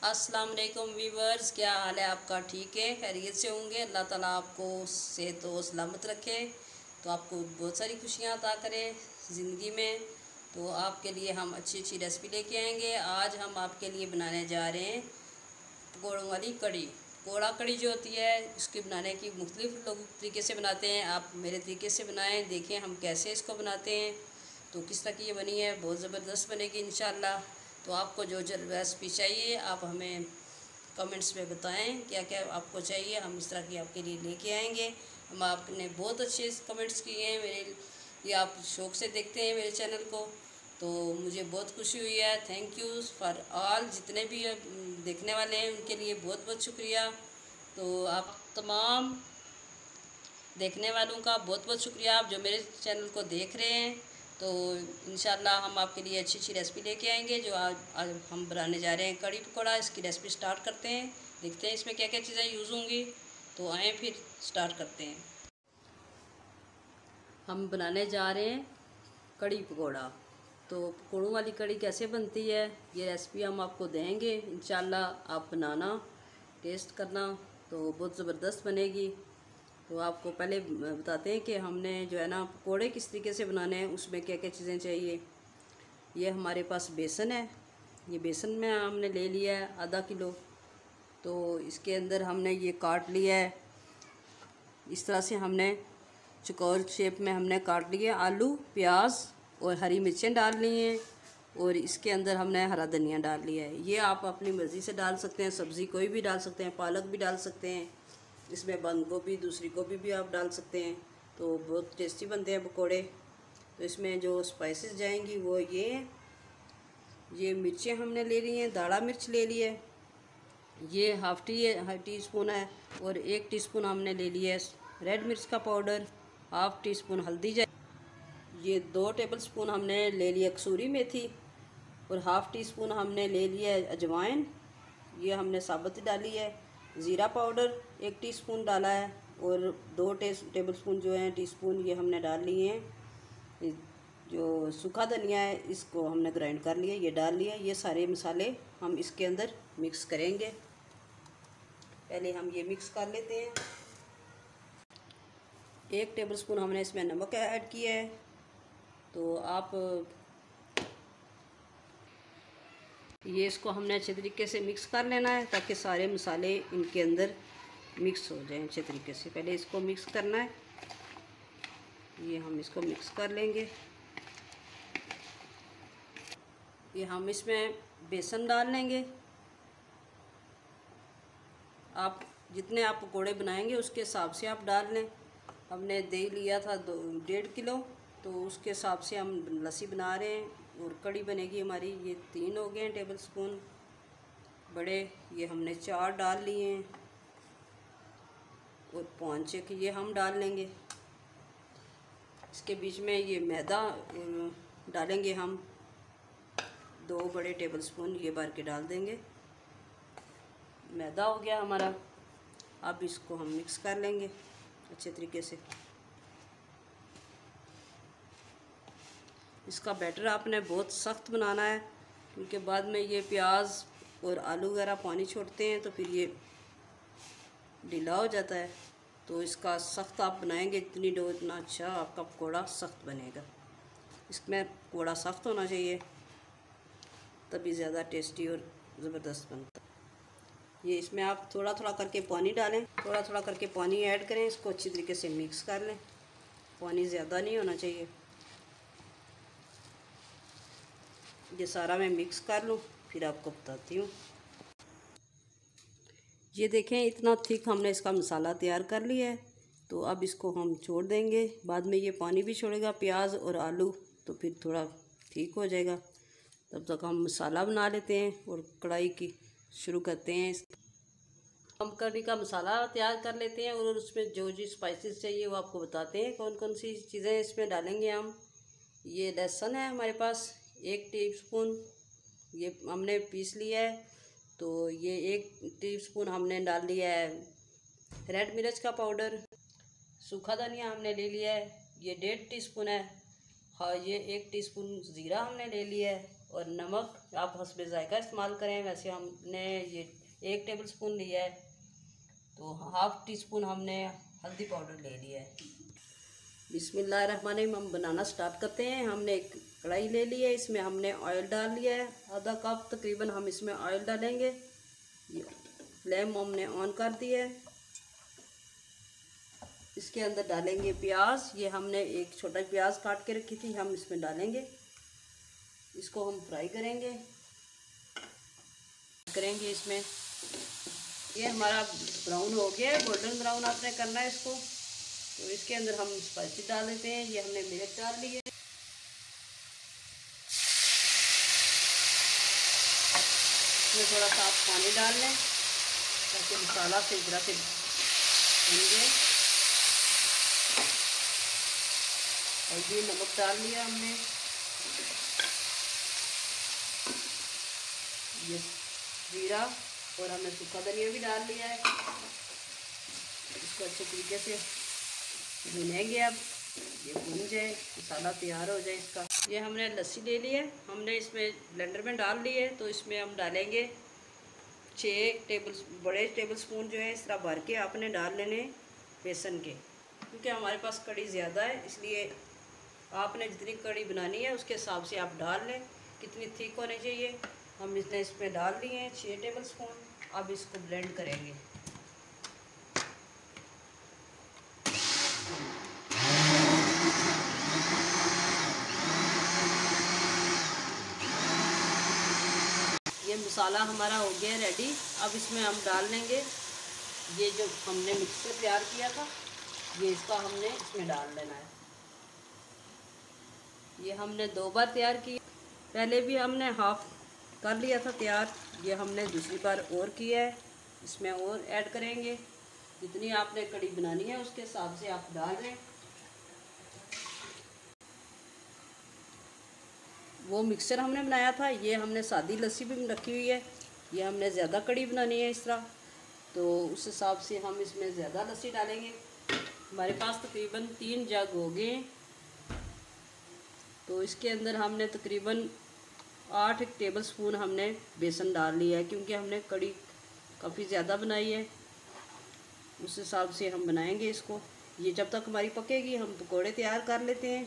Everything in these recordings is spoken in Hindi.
अस्सलाम वालेकुम वीवर्स, क्या हाल है आपका? ठीक है, खैरियत से होंगे। अल्लाह ताला आपको सेहत व सलामत रखे, तो आपको बहुत सारी खुशियाँ अता करे ज़िंदगी में। तो आपके लिए हम अच्छी अच्छी रेसिपी लेके आएंगे। आज हम आपके लिए बनाने जा रहे हैं पकौड़ों वाली कड़ी। पकौड़ा कड़ी जो होती है, इसके बनाने की मुख्तलिफ लोग तरीके से बनाते हैं। आप मेरे तरीके से बनाएं, देखें हम कैसे इसको बनाते हैं। तो किस तरह की ये बनी है, बहुत ज़बरदस्त बनेगी इंशाल्लाह। तो आपको जो रेसिपी चाहिए आप हमें कमेंट्स में बताएं, क्या क्या आपको चाहिए, हम इस तरह की आपके लिए लेके आएंगे। हम आपने बहुत अच्छे कमेंट्स किए हैं मेरे, ये आप शौक़ से देखते हैं मेरे चैनल को, तो मुझे बहुत खुशी हुई है। थैंक यू फॉर ऑल, जितने भी देखने वाले हैं उनके लिए बहुत बहुत शुक्रिया। तो आप तमाम देखने वालों का बहुत बहुत शुक्रिया, आप जो मेरे चैनल को देख रहे हैं। तो इंशाल्लाह हम आपके लिए अच्छी अच्छी रेसिपी लेके आएंगे। जो आज हम बनाने जा रहे हैं कड़ी पकौड़ा, इसकी रेसिपी स्टार्ट करते हैं। देखते हैं इसमें क्या क्या चीज़ें यूज़ होंगी। तो आए फिर स्टार्ट करते हैं। हम बनाने जा रहे हैं कड़ी पकौड़ा। तो पकौड़ों वाली कड़ी कैसे बनती है, ये रेसिपी हम आपको देंगे इंशाल्लाह। आप बनाना, टेस्ट करना, तो बहुत ज़बरदस्त बनेगी। तो आपको पहले बताते हैं कि हमने जो है ना पकौड़े किस तरीके से बनाने हैं, उसमें क्या क्या चीज़ें चाहिए। ये हमारे पास बेसन है, ये बेसन में हमने ले लिया है आधा किलो। तो इसके अंदर हमने ये काट लिया है, इस तरह से हमने चौकोर शेप में हमने काट लिया। आलू, प्याज और हरी मिर्चें डाल ली हैं, और इसके अंदर हमने हरा धनिया डाल लिया है। ये आप अपनी मर्ज़ी से डाल सकते हैं, सब्ज़ी कोई भी डाल सकते हैं, पालक भी डाल सकते हैं, इसमें बंद गोभी, दूसरी गोभी भी आप डाल सकते हैं। तो बहुत टेस्टी बनते हैं पकोड़े। तो इसमें जो स्पाइसेस जाएंगी वो ये मिर्चें हमने ले ली हैं, दाढ़ा मिर्च ले ली है, ये हाफ़ टी स्पून है, और 1 टीस्पून हमने ले लिया है रेड मिर्च का पाउडर, हाफ़ टी स्पून हल्दी जाए, ये 2 टेबल स्पून हमने ले लिया कसूरी मेथी, और हाफ़ टी स्पून हमने ले लिया है अजवाइन, ये हमने साबुत डाली है। ज़ीरा पाउडर 1 टीस्पून डाला है, और 2 टेबल स्पून जो है टीस्पून ये हमने डाल लिए हैं। जो सूखा धनिया है इसको हमने ग्राइंड कर लिया, ये डाल लिया। ये सारे मसाले हम इसके अंदर मिक्स करेंगे। पहले हम ये मिक्स कर लेते हैं। 1 टेबल स्पून हमने इसमें नमक ऐड किया है। तो आप ये इसको हमने अच्छे तरीके से मिक्स कर लेना है, ताकि सारे मसाले इनके अंदर मिक्स हो जाएं अच्छे तरीके से। पहले इसको मिक्स करना है, ये हम इसको मिक्स कर लेंगे। ये हम इसमें बेसन डाल लेंगे। आप जितने आप पकोड़े बनाएंगे उसके हिसाब से आप डाल लें। हमने दही लिया था 1.5 किलो, तो उसके हिसाब से हम लस्सी बना रहे हैं, और कड़ी बनेगी हमारी। ये 3 हो गए हैं टेबल स्पून बड़े, ये हमने 4 डाल लिए हैं, और 5 के ये हम डाल लेंगे। इसके बीच में ये मैदा डालेंगे हम, 2 बड़े टेबल स्पून ये भर के डाल देंगे। मैदा हो गया हमारा। अब इसको हम मिक्स कर लेंगे अच्छे तरीके से। इसका बैटर आपने बहुत सख्त बनाना है, क्योंकि बाद में ये प्याज और आलू वगैरह पानी छोड़ते हैं, तो फिर ये ढीला हो जाता है। तो इसका सख्त आप बनाएंगे जितनी डो, इतना अच्छा आपका पकौड़ा सख्त बनेगा। इसमें पकौड़ा सख्त होना चाहिए, तभी ज़्यादा टेस्टी और ज़बरदस्त बनता है। ये इसमें आप थोड़ा थोड़ा करके पानी डालें, थोड़ा थोड़ा करके पानी ऐड करें, इसको अच्छी तरीके से मिक्स कर लें। पानी ज़्यादा नहीं होना चाहिए। ये सारा मैं मिक्स कर लूँ, फिर आपको बताती हूँ। ये देखें, इतना थिक हमने इसका मसाला तैयार कर लिया है। तो अब इसको हम छोड़ देंगे, बाद में ये पानी भी छोड़ेगा प्याज और आलू, तो फिर थोड़ा ठीक हो जाएगा। तब तक हम मसाला बना लेते हैं और कढ़ाई की शुरू करते हैं। हम कड़ी का मसाला तैयार कर लेते हैं, और उसमें जो जो स्पाइसेस चाहिए वो आपको बताते हैं कौन कौन सी चीज़ें इसमें डालेंगे हम। ये लहसुन है हमारे पास 1 टीस्पून, ये हमने पीस लिया है। तो ये 1 टीस्पून हमने डाल लिया है रेड मिर्च का पाउडर। सूखा धनिया हमने ले लिया है, ये 1.5 टीस्पून है। हाँ, ये 1 टीस्पून ज़ीरा हमने ले लिया है, और नमक आप हस्बे ज़ायका इस्तेमाल करें। वैसे हमने ये 1 टेबल स्पून लिया है, तो 1/2 टीस्पून हमने हल्दी पाउडर ले लिया है। बिस्मिल्लाहिर्रहमानिर्रहीम, हम बनाना स्टार्ट करते हैं। हमने एक कढ़ाई ले ली है, इसमें हमने ऑयल डाल लिया है, आधा कप तकरीबन हम इसमें ऑयल डालेंगे। ये फ्लेम हमने ऑन कर दिया है। इसके अंदर डालेंगे प्याज। ये हमने एक छोटा प्याज काट के रखी थी, हम इसमें डालेंगे। इसको हम फ्राई करेंगे इसमें। ये हमारा ब्राउन हो गया है, गोल्डन ब्राउन आपने करना है इसको। तो इसके अंदर हम स्पाइसी डाल देते हैं। ये हमने मिर्च डाल ली है। इसमें थोड़ा सा आप पानी डाल लें ताकि मसाला से इस तरह से भून जाए। हल्दी नमक डाल लिया हमने। ये जीरा और हमने सूखा धनिया भी डाल लिया है। इसको अच्छे तरीके से भुनेंगे। अब ये भुन जाए, मसाला तैयार हो जाए इसका। ये हमने लस्सी ले ली है, हमने इसमें ब्लेंडर में डाल ली है। तो इसमें हम डालेंगे 6 बड़े टेबल स्पून जो है इस तरह भर के आपने डाल लेने बेसन के, क्योंकि हमारे पास कड़ी ज़्यादा है, इसलिए आपने जितनी कड़ी बनानी है उसके हिसाब से आप डाल लें। कितनी थिक होनी चाहिए हम इसमें डाल दिए हैं 6 टेबल स्पून। अब इसको ब्लेंड करेंगे। ये मसाला हमारा हो गया रेडी। अब इसमें हम डाल लेंगे ये जो हमने मिक्सर तैयार किया था, ये इसका हमने इसमें डाल लेना है। ये हमने 2 बार तैयार की, पहले भी हमने हाफ कर लिया था तैयार। ये हमने दूसरी बार और किया है। इसमें और ऐड करेंगे। जितनी आपने कड़ी बनानी है उसके हिसाब से आप डाल लें। वो मिक्सचर हमने बनाया था, ये हमने सादी लस्सी भी रखी हुई है। ये हमने ज़्यादा कड़ी बनानी है इस तरह, तो उस हिसाब से हम इसमें ज़्यादा लस्सी डालेंगे। हमारे पास तकरीबन 3 जग हो गए। तो इसके अंदर हमने तकरीबन 8 टेबल स्पून हमने बेसन डाल लिया है, क्योंकि हमने कड़ी काफ़ी ज़्यादा बनाई है। उस हिसाब से हम बनाएंगे इसको। ये जब तक हमारी पकेगी हम पकोड़े तैयार कर लेते हैं।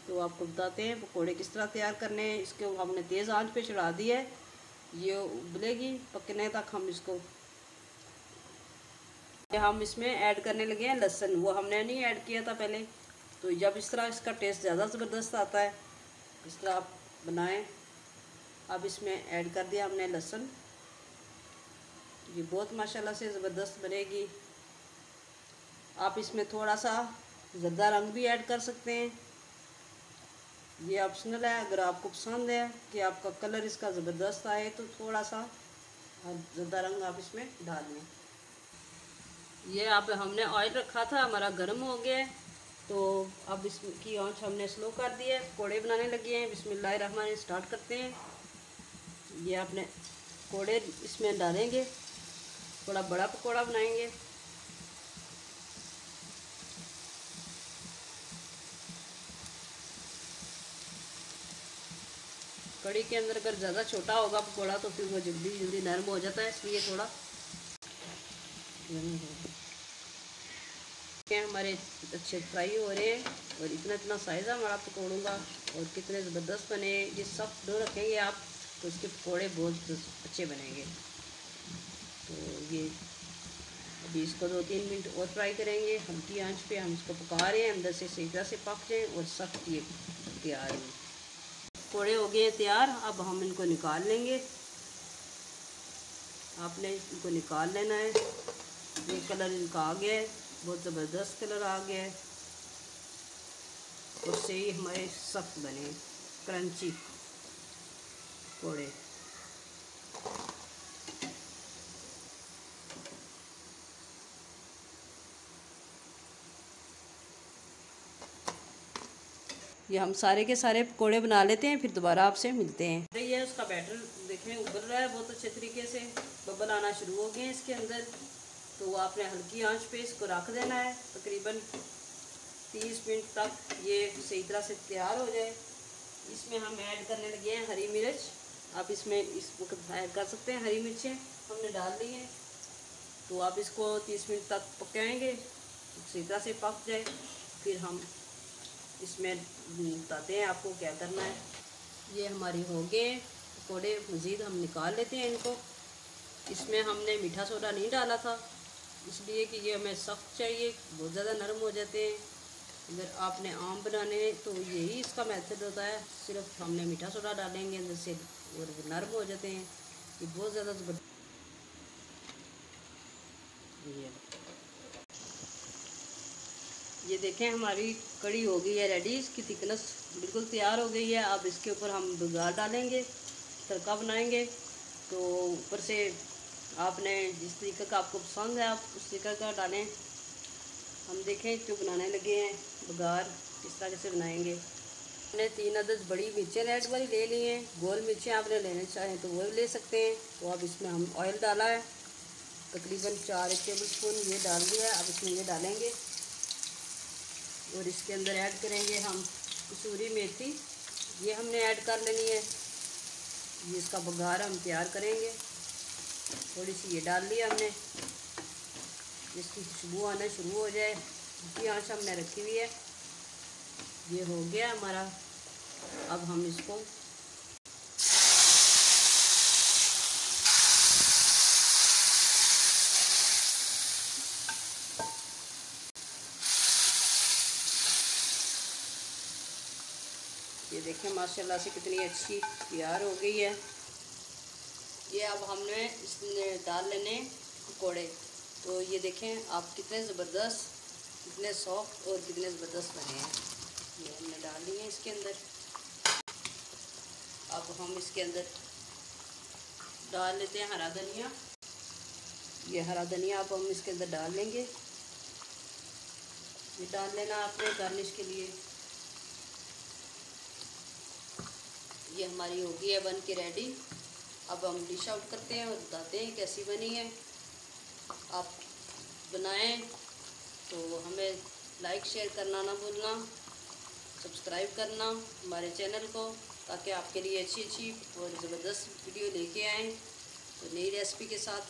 तो आपको बताते हैं पकोड़े किस तरह तैयार करने हैं। इसको हमने तेज़ आंच पे चढ़ा दिया है, ये उबलेगी पकने तक। हम इसको हम इसमें ऐड करने लगे हैं लहसुन। वो हमने नहीं ऐड किया था पहले। तो जब इस तरह इसका टेस्ट ज़्यादा ज़बरदस्त आता है, इस तरह आप बनाएं। अब इसमें ऐड कर दिया हमने लहसुन। ये बहुत माशाल्लाह से ज़बरदस्त बनेगी। आप इसमें थोड़ा सा ज़र्दा रंग भी ऐड कर सकते हैं, ये ऑप्शनल है। अगर आपको पसंद है कि आपका कलर इसका ज़बरदस्त आए तो थोड़ा सा ज़र्दा रंग आप इसमें डाल लें। ये आप हमने ऑयल रखा था, हमारा गर्म हो गया है। तो अब इसकी आंच हमने स्लो कर दी है। पकौड़े बनाने लगे हैं। बिस्मिल्लाहिर्रहमानिर्रहीम स्टार्ट करते हैं। ये आपने पकौड़े इसमें डालेंगे, थोड़ा बड़ा पकौड़ा बनाएंगे। कड़ी के अंदर अगर ज़्यादा छोटा होगा पकौड़ा तो फिर वो जल्दी जल्दी नरम हो जाता है, इसलिए थोड़ा हमारे अच्छे फ्राई हो रहे हैं। और इतना इतना साइज़ है हमारा पकौड़ों का, और कितने ज़बरदस्त बने। ये सख्त डो रखेंगे आप तो इसके पकौड़े बहुत अच्छे बनेंगे। तो ये अभी इसको 2-3 मिनट और फ्राई करेंगे हल्की आंच पे। हम इसको पका रहे हैं अंदर से सही तरह से पक जाए और सख्त ये तैयार है। पकौड़े हो गए तैयार। अब हम इनको निकाल लेंगे। आपने इनको निकाल लेना है। ये कलर इनका आ गया है, बहुत ज़बरदस्त कलर आ गया है। उससे ही हमारे सख्त बने क्रंची पकौड़े। ये हम सारे के सारे पकोड़े बना लेते हैं, फिर दोबारा आपसे मिलते हैं। ये उसका बैटर देखें उबल रहा है बहुत अच्छे तरीके से, बबल आना शुरू हो गए हैं इसके अंदर। तो आपने हल्की आंच पे इसको रख देना है तकरीबन 30 मिनट तक, ये सही तरह से तैयार हो जाए। इसमें हम ऐड करने लगे हैं हरी मिर्च। आप इसमें इस वक्त ऐड कर सकते हैं। हरी मिर्चें हमने डाल दी हैं। तो आप इसको 30 मिनट तक पकाएंगे, अच्छी तरह से पक जाए। फिर हम इसमें बताते हैं आपको क्या करना है। ये हमारी हो गए पकौड़े, मज़ीद हम निकाल लेते हैं इनको। इसमें हमने मीठा सोडा नहीं डाला था, इसलिए कि ये हमें सख्त चाहिए, बहुत ज़्यादा नरम हो जाते हैं। अगर आपने आम बनाने तो यही इसका मेथड होता है, सिर्फ हमने मीठा सोडा डालेंगे अंदर से और नरम हो जाते हैं। ये बहुत ज़्यादा ज़बरदस्त। ये देखें हमारी कड़ी हो गई है रेडी, इसकी थिकनेस बिल्कुल तैयार हो गई है। अब इसके ऊपर हम बघार डालेंगे, तड़का बनाएंगे। तो ऊपर से आपने जिस तरीके का आपको पसंद है आप उस तरीके का डालें। हम देखें जो बनाने लगे हैं बघार किस तरह से बनाएंगे। हमने 3 अदद बड़ी मिर्चें रेड वाली ले ली हैं। गोल मिर्चें आपने लेना चाहें तो वो भी ले सकते हैं। तो अब इसमें हम ऑयल डाला है, तकरीबन 4 टेबल स्पून ये डाल दिया है। अब इसमें ये डालेंगे और इसके अंदर ऐड करेंगे हम कसूरी मेथी, ये हमने ऐड कर लेनी है। ये इसका बघार हम तैयार करेंगे। थोड़ी सी ये डाल लिया हमने, इसकी खुशबू आना शुरू हो जाए, इसकी आंच हमने रखी हुई है। ये हो गया हमारा। अब हम इसको ये देखें माशाल्लाह से कितनी अच्छी तैयार हो गई है। ये अब हमने इसमें डाल लेने पकौड़े। तो ये देखें आप कितने ज़बरदस्त, कितने सॉफ्ट और कितने ज़बरदस्त बने हैं। ये हमने डाल लिए हैं इसके अंदर। अब हम इसके अंदर डाल लेते हैं हरा धनिया। ये हरा धनिया अब हम इसके अंदर डाल लेंगे। ये डाल लेना आपने गार्निश के लिए। ये हमारी हो गई है बन के रेडी। अब हम डिश आउट करते हैं और बताते हैं कैसी बनी है। आप बनाएं तो हमें लाइक शेयर करना ना भूलना, सब्सक्राइब करना हमारे चैनल को, ताकि आपके लिए अच्छी अच्छी और ज़बरदस्त वीडियो लेके आएँ। तो नई रेसिपी के साथ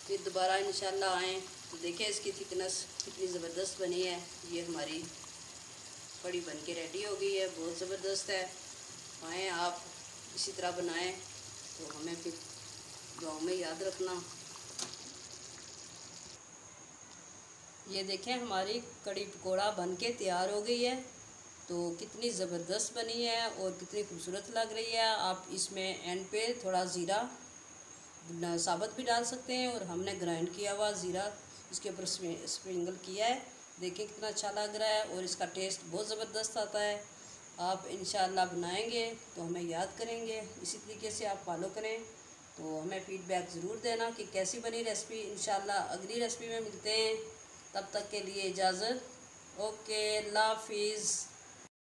फिर दोबारा इंशाल्लाह आएँ। तो देखें इसकी थिकनेस कितनी ज़बरदस्त बनी है। ये हमारी कड़ी बन के रेडी हो गई है, बहुत ज़बरदस्त है। आएँ आप इसी तरह बनाएं तो हमें फिर गाँव में याद रखना। ये देखें हमारी कड़ी पकौड़ा बन के तैयार हो गई है। तो कितनी ज़बरदस्त बनी है और कितनी खूबसूरत लग रही है। आप इसमें एंड पे थोड़ा ज़ीरा साबुत भी डाल सकते हैं, और हमने ग्राइंड किया हुआ ज़ीरा इसके ऊपर स्प्रिंकल किया है। देखें कितना अच्छा लग रहा है और इसका टेस्ट बहुत ज़बरदस्त आता है। आप इंशाल्लाह बनाएंगे तो हमें याद करेंगे, इसी तरीके से आप फॉलो करें। तो हमें फ़ीडबैक ज़रूर देना कि कैसी बनी रेसिपी। इंशाल्लाह अगली रेसिपी में मिलते हैं, तब तक के लिए इजाज़त। ओके, अल्लाह हाफिज़।